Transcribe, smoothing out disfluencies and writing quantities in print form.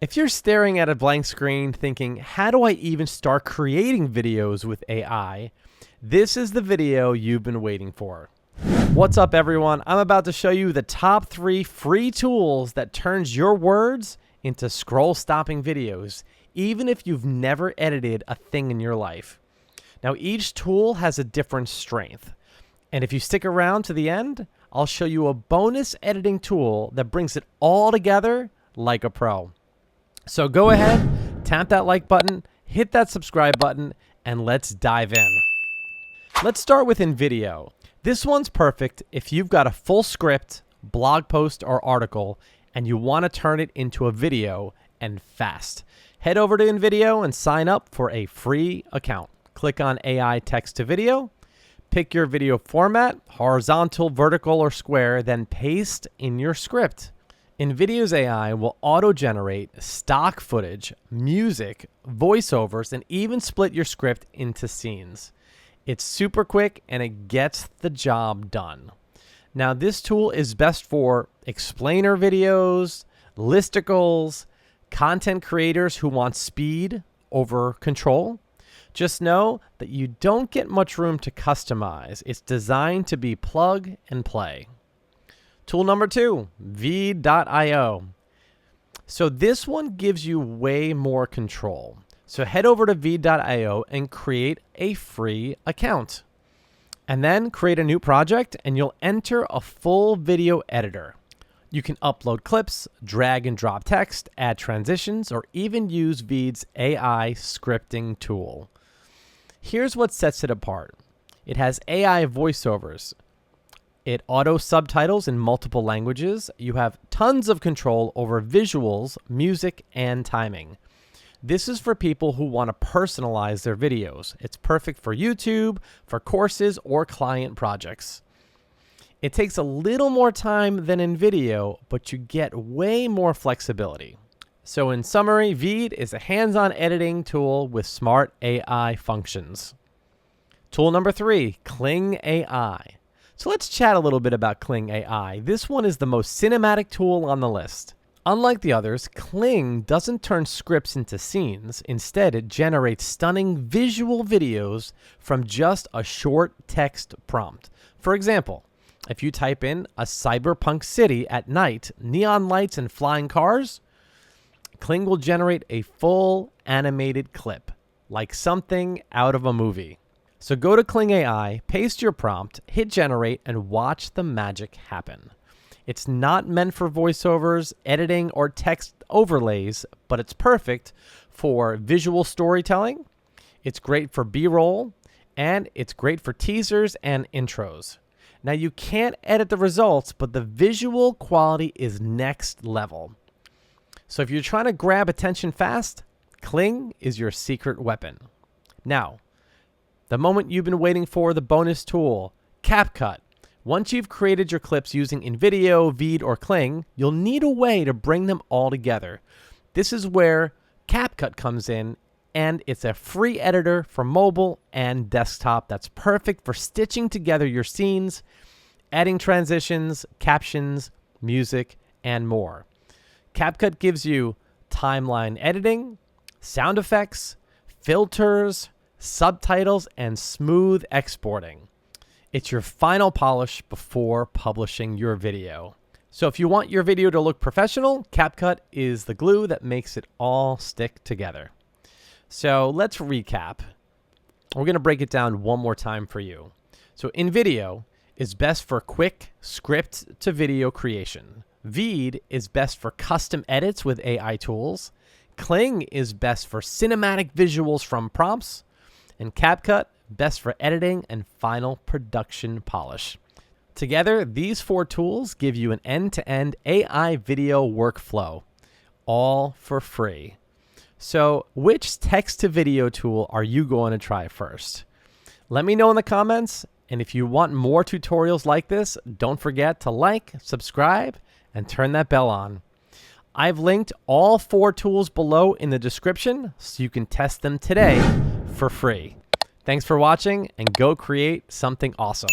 If you're staring at a blank screen thinking, how do I even start creating videos with AI? This is the video you've been waiting for. What's up, everyone? I'm about to show you the top 3 free tools that turns your words into scroll-stopping videos, even if you've never edited a thing in your life. Now, each tool has a different strength. And if you stick around to the end, I'll show you a bonus editing tool that brings it all together like a pro. So go ahead, tap that like button, hit that subscribe button, and let's dive in. Let's start with InVideo. This one's perfect if you've got a full script, blog post, or article, and you want to turn it into a video and fast. Head over to InVideo and sign up for a free account. Click on AI text to video, pick your video format, horizontal, vertical, or square, then paste in your script. InVideo's AI will auto-generate stock footage, music, voiceovers, and even split your script into scenes. It's super quick and it gets the job done. Now, this tool is best for explainer videos, listicles, content creators who want speed over control. Just know that you don't get much room to customize. It's designed to be plug and play. Tool number 2, VEED.io. So this one gives you way more control. So head over to VEED.io and create a free account. And then create a new project and you'll enter a full video editor. You can upload clips, drag and drop text, add transitions, or even use VEED's AI scripting tool. Here's what sets it apart. It has AI voiceovers. It auto subtitles in multiple languages. You have tons of control over visuals, music, and timing. This is for people who want to personalize their videos. It's perfect for YouTube, for courses, or client projects. It takes a little more time than InVideo, but you get way more flexibility. So in summary, VEED is a hands-on editing tool with smart AI functions. Tool number 3, Kling AI. So let's chat a little bit about Kling AI. This one is the most cinematic tool on the list. Unlike the others, Kling doesn't turn scripts into scenes. Instead, it generates stunning visual videos from just a short text prompt. For example, if you type in a cyberpunk city at night, neon lights and flying cars, Kling will generate a full animated clip, like something out of a movie. So go to Kling AI, paste your prompt, hit generate, and watch the magic happen. It's not meant for voiceovers, editing, or text overlays, but it's perfect for visual storytelling. It's great for B-roll, and it's great for teasers and intros. Now, you can't edit the results, but the visual quality is next level. So if you're trying to grab attention fast, Kling is your secret weapon. Now, the moment you've been waiting for, the bonus tool, CapCut. Once you've created your clips using InVideo, VEED, or Kling, you'll need a way to bring them all together. This is where CapCut comes in, and it's a free editor for mobile and desktop that's perfect for stitching together your scenes, adding transitions, captions, music, and more. CapCut gives you timeline editing, sound effects, filters, subtitles, and smooth exporting. It's your final polish before publishing your video. So if you want your video to look professional, CapCut is the glue that makes it all stick together. So let's recap. We're going to break it down one more time for you. So InVideo is best for quick script to video creation. VEED is best for custom edits with AI tools. Kling is best for cinematic visuals from prompts. And CapCut, best for editing and final production polish. Together, these 4 tools give you an end-to-end AI video workflow, all for free. So which text-to-video tool are you going to try first? Let me know in the comments, and if you want more tutorials like this, don't forget to like, subscribe, and turn that bell on. I've linked all 4 tools below in the description so you can test them today for free. Thanks for watching, and go create something awesome.